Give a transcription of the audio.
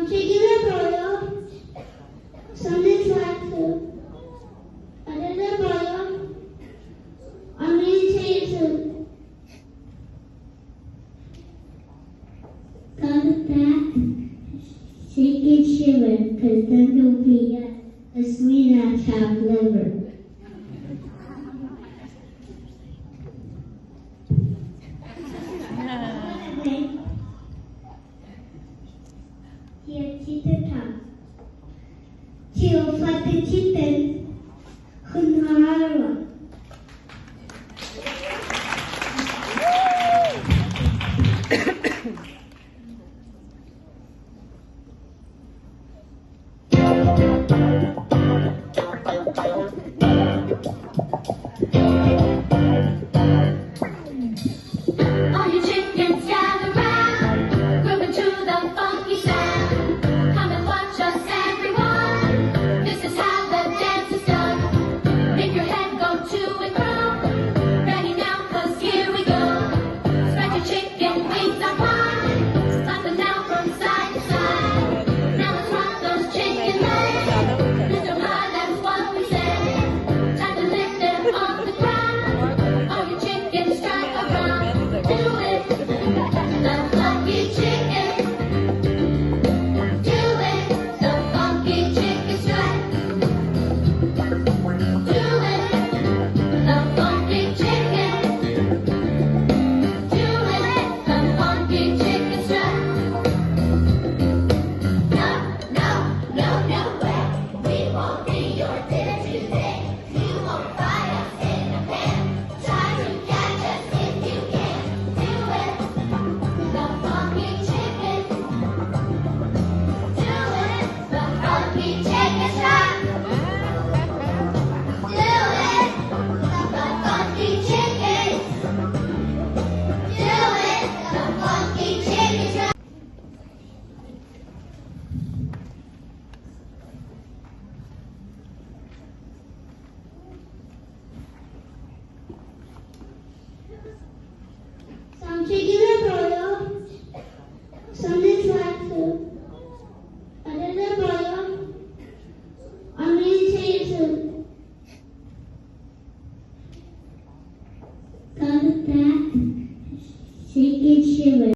Sige na, Polo. Sunday class. Ano na, Polo? Ano yung sa'yo? Contact, shake and shiver, cause then you'll be a sweet and chopped liver. Here, cheetah top. Chill for the chittens.